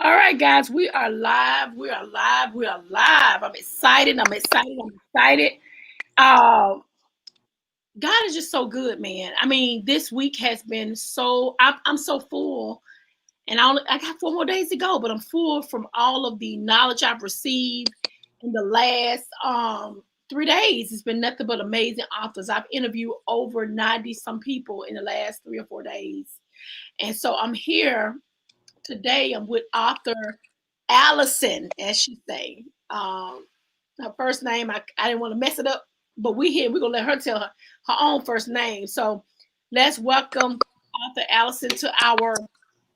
All right, guys, we are live. We are live. We are live. I'm excited. I'm excited. I'm excited. Uh, God is just so good, man. I mean, this week has been so. I'm so full, and I got 4 more days to go, but I'm full from all of the knowledge I've received in the last 3 days. It's been nothing but amazing authors. I've interviewed over 90 some people in the last 3 or 4 days, and so I'm here today. I'm with author Allison, as she say. Her first name, I didn't want to mess it up, but we're gonna let her tell her own first name. So let's welcome author Allison to our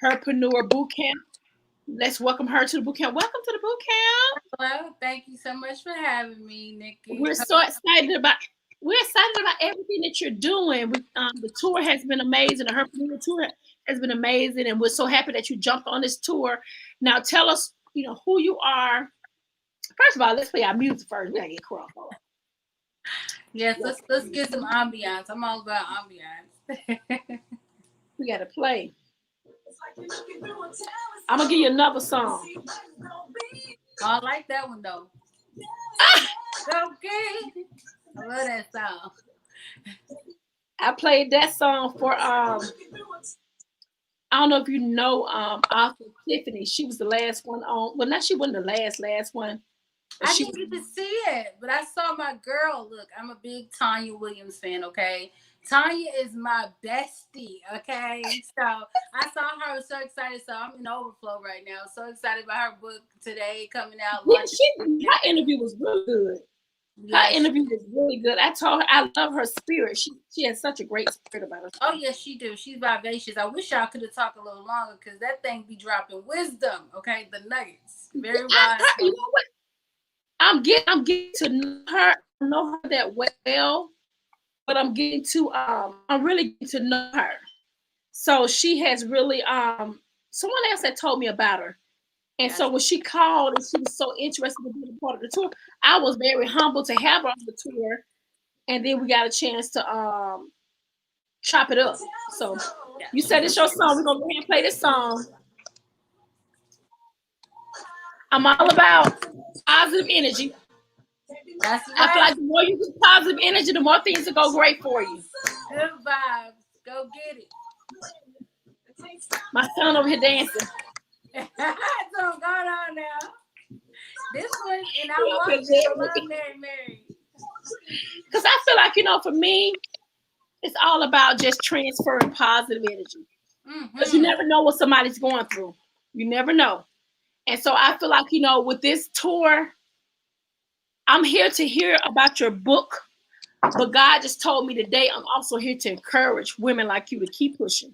Herpreneur Boot Camp. Let's welcome her to the boot camp. Welcome to the boot camp. Hello, thank you so much for having me, Nikki. We're so excited about everything that you're doing. The tour has been amazing. The Herpreneur tour has been amazing, and we're so happy that you jumped on this tour. Now, tell us, who you are. First of all, let's play our music first. We gotta get crunk. Yes, let's get some ambiance. I'm all about ambiance. We gotta play. I'm gonna give you another song. Oh, I like that one though. Okay. I love that song. I played that song for I don't know if you know author Tiffany. She was the last one on. Well, not she wasn't the last one. I didn't get to see it, but I saw my girl. Look, I'm a big Tanya Williams fan, okay? Tanya is my bestie, okay? So I saw her, I was so excited. So I'm in overflow right now. So excited about her book today coming out. Yeah, her interview was really good. Her interview was really good. I told her I love her spirit. She has such a great spirit about her. Oh yes, she do. She's vivacious. I wish y'all could have talked a little longer because that thing be dropping wisdom. Okay, the nuggets. Very wise. You know what? I'm getting to know her. I don't know her that well, but I'm really getting to know her. So she has really someone else that told me about her. And so when she called and she was so interested in being a part of the tour, I was very humbled to have her on the tour. And then we got a chance to chop it up. So you said it's your song. We're gonna go ahead and play this song. I'm all about positive energy. That's right. I feel like the more you get positive energy, the more things will go great for you. Good vibes. Go get it. My son over here dancing. So going on now. This one, and I love Mary. Because I feel like, for me, it's all about just transferring positive energy. Because you never know what somebody's going through. You never know. And so I feel like, with this tour, I'm here to hear about your book. But God just told me today, I'm also here to encourage women like you to keep pushing.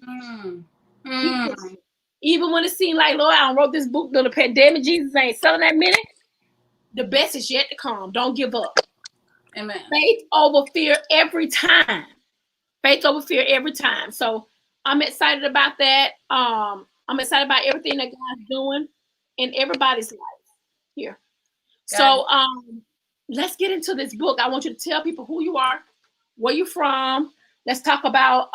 Keep pushing. Even when it seemed like, Lord, I wrote this book during the pandemic, Jesus ain't selling that minute. The best is yet to come. Don't give up. Amen. Faith over fear every time. Faith over fear every time. So I'm excited about that. I'm excited about everything that God's doing in everybody's life here. So let's get into this book. I want you to tell people who you are, where you're from. Let's talk about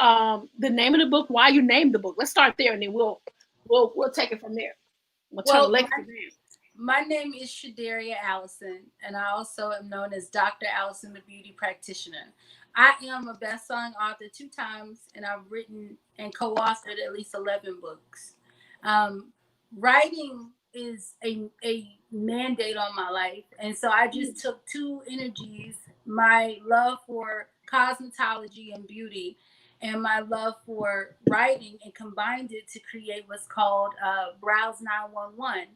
the name of the book, why you named the book. Let's start there, and then we'll take it from there. My name is Shadaria Allison, and I also am known as Dr. Allison, the Beauty Practitioner. I am a best-selling author 2 times, and I've written and co-authored at least 11 books. Writing is a mandate on my life, and so I just took 2 energies, my love for cosmetology and beauty and my love for writing, and combined it to create what's called Browse 911.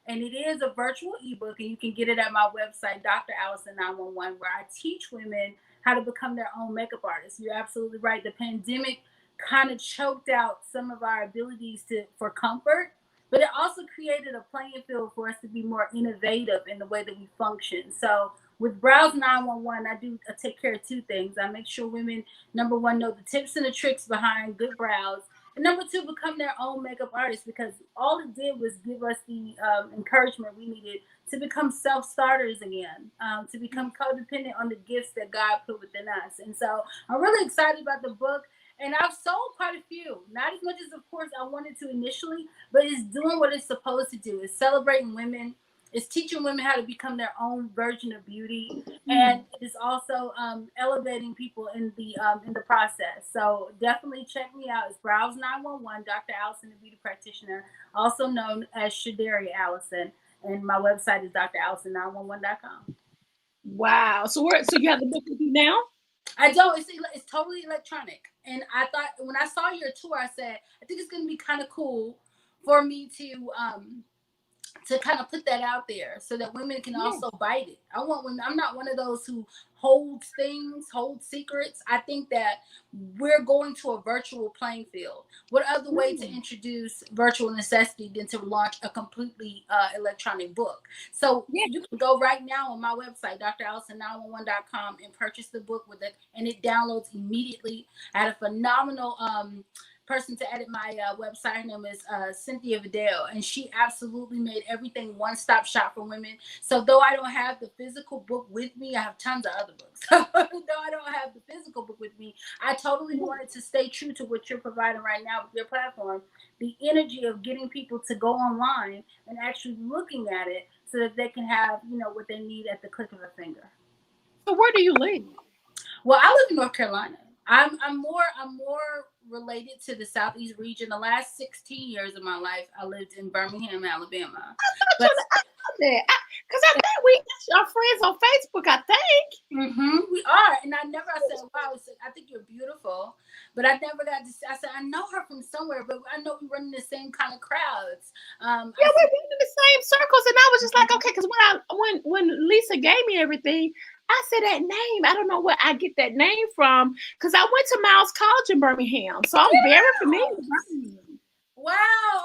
And it is a virtual ebook, and you can get it at my website, Dr. Allison 911, where I teach women how to become their own makeup artists. You're absolutely right. The pandemic kind of choked out some of our abilities for comfort, but it also created a playing field for us to be more innovative in the way that we function. So with Browse 911, I take care of 2 things. I make sure women, number 1, know the tips and the tricks behind good brows, and number 2, become their own makeup artists, because all it did was give us the encouragement we needed to become self-starters again, to become codependent on the gifts that God put within us. And so I'm really excited about the book. And I've sold quite a few. Not as much as, of course, I wanted to initially, but it's doing what it's supposed to do. It's celebrating women. It's teaching women how to become their own version of beauty, and it's also elevating people in the process. So definitely check me out. It's Browse 911, Dr. Allison, the beauty practitioner, also known as Shadaria Allison, and my website is drallison911.com. Wow. So you have the book with you now? I don't. It's totally electronic. And I thought when I saw your tour, I said I think it's going to be kind of cool for me to kind of put that out there so that women can Yeah. also bite it. I want women. I'm not one of those who holds things, holds secrets. I think that we're going to a virtual playing field. What other way to introduce virtual necessity than to launch a completely electronic book? So Yeah. you can go right now on my website, drallison911.com, and purchase the book with it, and it downloads immediately. I had a phenomenal person to edit my website. Her name is Cynthia Vidal, and she absolutely made everything one-stop shop for women. So though I don't have the physical book with me, I have tons of other books. Though I don't have the physical book with me, I totally wanted to stay true to what you're providing right now with your platform, the energy of getting people to go online and actually looking at it so that they can have, what they need at the click of a finger. So where do you live? Well, I live in North Carolina. I'm more related to the southeast region. The last 16 years of my life, I lived in Birmingham, Alabama. But Because I think we are friends on Facebook, I think. we are, and I said, wow, I think you're beautiful, but I never got to. I said, I know her from somewhere, but I know we run in the same kind of crowds. Yeah, we were in the same circles, and I was just like, okay, because when Lisa gave me everything, I said that name. I don't know where I get that name from because I went to Miles College in Birmingham, so I'm very familiar with Birmingham. Wow.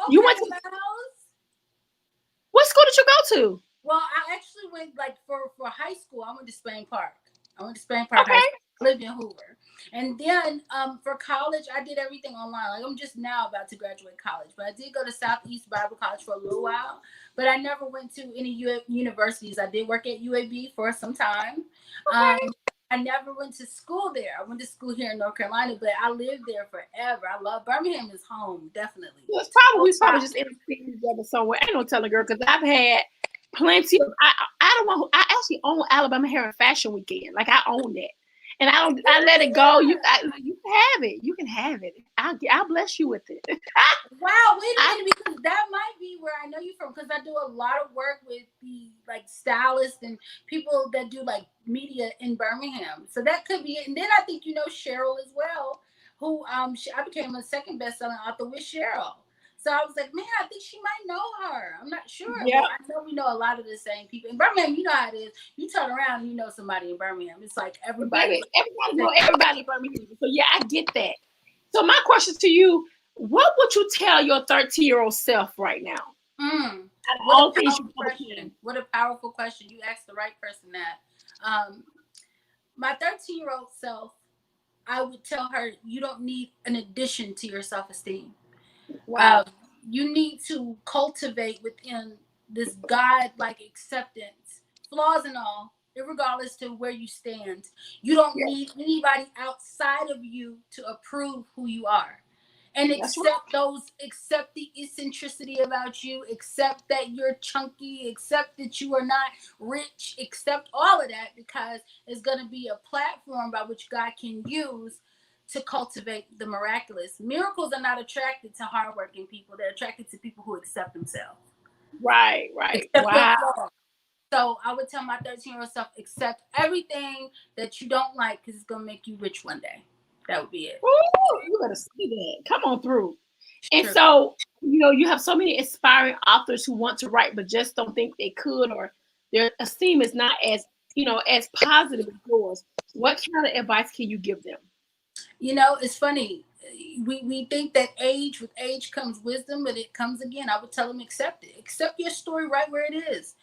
You Okay, went to Miles. what school did you go to? Well, I actually went like for high school. I went to Spain Park. I went to Spain Park High Okay, School. I lived in Hoover, and then for college, I did everything online. Like I'm just now about to graduate college, but I did go to Southeast Bible College for a little while. But I never went to any universities. I did work at UAB for some time. Um, okay. I never went to school there. I went to school here in North Carolina, but I lived there forever. I love Birmingham is home, definitely. Well, it's probably So we probably just interceding together somewhere. Ain't no telling, girl, because I've had plenty of. I don't want. I actually own Alabama Hair and Fashion Weekend. Like I own that, and I don't. I let it go. You can have it. You can have it. I'll bless you with it. Wow, wait a I, minute, because that might be where I know you from, because I do a lot of work with the like stylists and people that do like media in Birmingham. So that could be it. And then I think you know Cheryl as well, who I became a second best-selling author with Cheryl. So I was like, man, I think she might know her. I'm not sure, but yeah, I know we know a lot of the same people. In Birmingham, you know how it is. You turn around and you know somebody in Birmingham. It's like everybody. baby. Everybody know everybody in Birmingham. So yeah, I get that. So my question to you: what would you tell your 13-year-old self right now? Mm, Out of what all a things you powerful overcame. question. What a powerful question. You asked the right person that. Um, my 13-year-old self, I would tell her, you don't need an addition to your self esteem. Um, Wow. you need to cultivate within this God like acceptance, flaws and all, regardless to where you stand. You don't Yeah, need anybody outside of you to approve who you are. And that's right. accept the eccentricity about you, accept that you're chunky, accept that you are not rich, accept all of that, because it's going to be a platform by which God can use to cultivate the miraculous. Miracles are not attracted to hardworking people. They're attracted to people who accept themselves, Right, right. accept their Wow. flaws. So I would tell my 13-year-old self, accept everything that you don't like, because it's going to make you rich one day. That would be it. Ooh, you better see that. Come on through. It's And true. so, you have so many inspiring authors who want to write but just don't think they could, or their esteem is not as positive as yours. What kind of advice can you give them? It's funny. we think that with age comes wisdom, but it comes again. I would tell them accept it. Accept your story right where it is.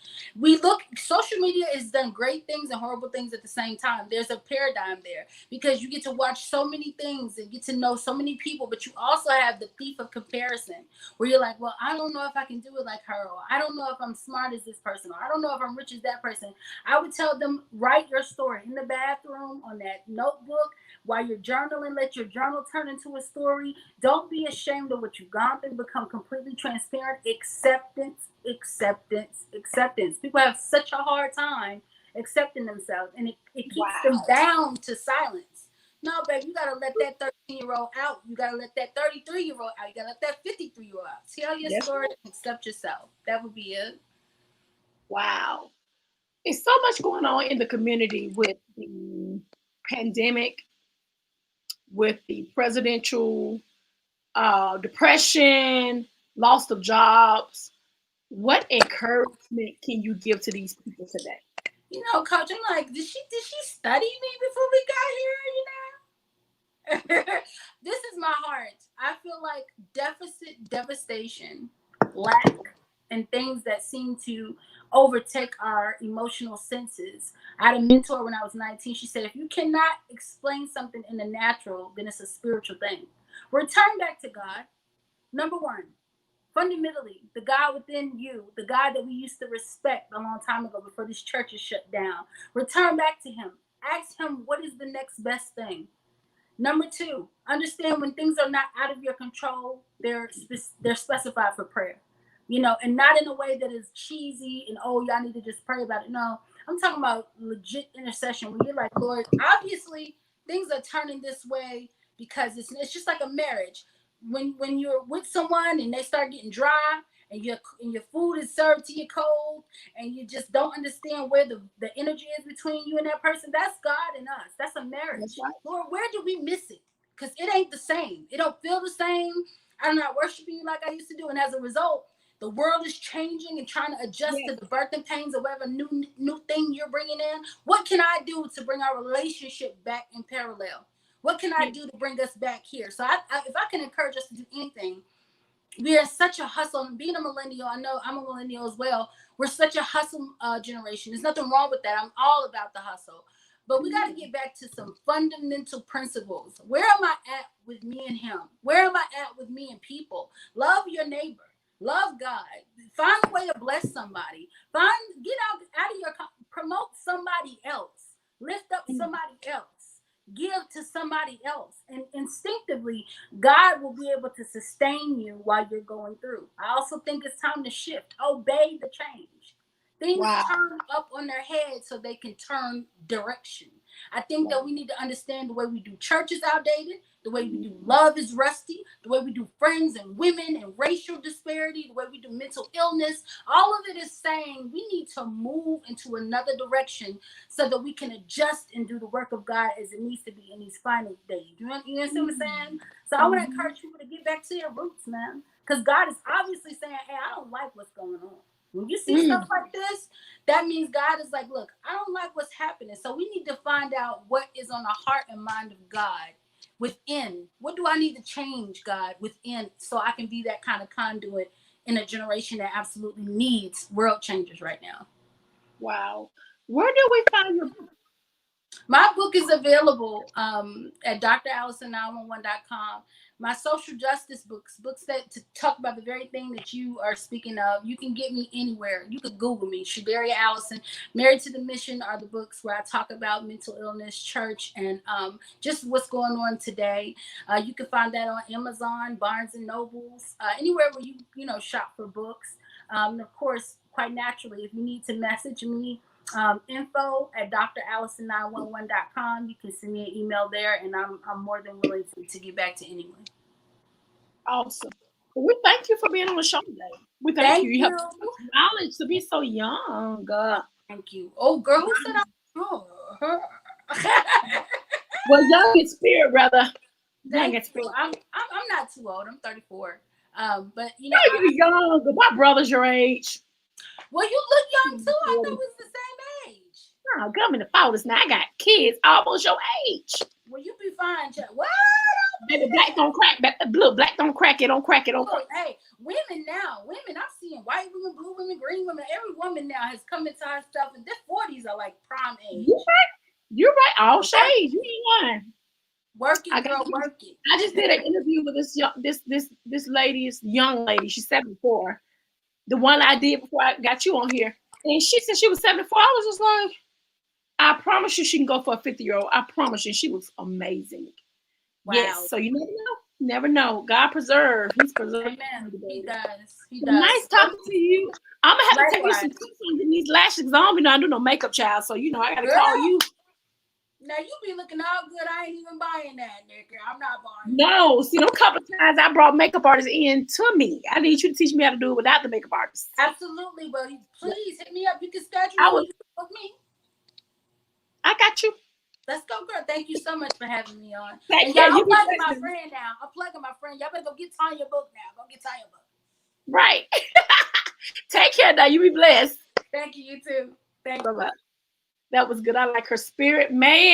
Social media has done great things and horrible things at the same time. There's a paradigm there because you get to watch so many things and get to know so many people, but you also have the thief of comparison where you're like, well, I don't know if I can do it like her, or I don't know if I'm smart as this person, or I don't know if I'm rich as that person. I would tell them, write your story in the bathroom on that notebook while you're journaling. Let your journal turn into a story. Don't be ashamed of what you've gone through. Become completely transparent. Acceptance, acceptance, acceptance. People have such a hard time accepting themselves, and it keeps them Wow. down to silence. No, baby, you gotta let that 13-year-old out. You gotta let that 33-year-old out. You gotta let that 53-year-old out. Tell your That's story right. and accept yourself. That would be it. Wow. It's so much going on in the community with the pandemic, with the presidential depression, loss of jobs. What encouragement can you give to these people today? Coach, I'm like, did she study me before we got here? This is my heart. I feel like deficit, devastation, lack, and things that seem to overtake our emotional senses. I had a mentor when I was 19. She said, if you cannot explain something in the natural, then it's a spiritual thing. Return back to God. Number one, fundamentally, the God within you, the God that we used to respect a long time ago before these churches shut down. Return back to Him. Ask Him, what is the next best thing? Number two, understand when things are not out of your control, they're specified for prayer. And not in a way that is cheesy and, oh, y'all need to just pray about it. No, I'm talking about legit intercession where you're like, Lord, obviously things are turning this way because it's just like a marriage. When you're with someone and they start getting dry and your food is served to you cold and you just don't understand where the energy is between you and that person, that's God and us. That's a That's marriage. right. Lord, where did we miss it? Because it ain't the same. It don't feel the same. I'm not worshiping you like I used to do. And as a result, the world is changing and trying to adjust to Yes. the birthing pains of whatever new thing you're bringing in. What can I do to bring our relationship back in parallel? What can I Yes. do to bring us back here? So if I can encourage us to do anything, we are such a hustle. And being a millennial, I know I'm a millennial as well. We're such a hustle generation. There's nothing wrong with that. I'm all about the hustle. But we got to get back to some fundamental principles. Where am I at with me and Him? Where am I at with me and people? Love your neighbor. Love God. Find a way to bless somebody. Get out of your, promote somebody else. Lift up somebody else. Give to somebody else. And instinctively, God will be able to sustain you while you're going through. I also think it's time to shift, obey the change. Things Wow. turn up on their head so they can turn direction. I think that we need to understand the way we do church is outdated, the way we do love is rusty, the way we do friends and women and racial disparity, the way we do mental illness. All of it is saying we need to move into another direction so that we can adjust and do the work of God as it needs to be in these final days. You understand what I'm saying? So I want to encourage people to get back to their roots, man. Because God is obviously saying, hey, I don't like what's going on. When you see stuff like this, that means God is like, look, I don't like what's happening. So we need to find out what is on the heart and mind of God within. What do I need to change, God, within so I can be that kind of conduit in a generation that absolutely needs world changers right now? Wow. Where do we find your book? My book is available at drallison911.com. My social justice books that to talk about the very thing that you are speaking of. You can get me anywhere. You could Google me, Shadaria Allison. Married to the Mission are the books where I talk about mental illness, church, and just what's going on today. You can find that on Amazon, Barnes and Nobles, anywhere where shop for books. And of course, quite naturally, if you need to message me, info at drallison911.com. You can send me an email there, and I'm more than willing to get back to anyone. Awesome. Well, we thank you for being on the show today. We thank you. Thank You have you. so much knowledge to be so young. Thank you. Oh, girl, who said I'm? Well, young in spirit, rather. Young Thank in you. spirit. I'm not too old. I'm 34. But No, you young. My brother's your age. well, you look young too. I thought we was the same age. Oh, come in the 40s now. I got kids almost your age. Well, you be fine, Chuck. What? Baby, black don't crack. Look, black don't crack it. Don't crack it. Don't crack. Hey, women now. Women, I'm seeing white women, blue women, green women. Every woman now has come into her stuff, and their 40s are like prime age. You're right. All shades. You ain't lying. Work it, girl. Work it. I just did an interview with this lady, this young lady. She's 74. The one I did before I got you on here, and she said she was 74. I was just like, I promise you, she can go for a 50-year-old. I promise you, she was amazing. Wow. Yes. So you never know. Never know. God preserve. He's preserved. Amen. He does. He does. does. Nice talking to you. I'm gonna have to take you some tips on getting these lashes on. I don't do no makeup, child. So I gotta call you. Now you be looking all good. I ain't even buying that, Nikki. I'm not buying. No, see, them couple of times I brought makeup artists in to me. I need you to teach me how to do it without the makeup artist. Absolutely, but please hit me up. You can schedule with me. I got you. Let's go, girl. Thank you so much for having me on. Thank you. I'm plugging my friend now. I'm plugging my friend. Y'all better go get Tanya book now. Go get Tanya book. Right. Take care now. You be blessed. Thank you. You too. Thank you. Bye-bye. That was good. I like her spirit, man.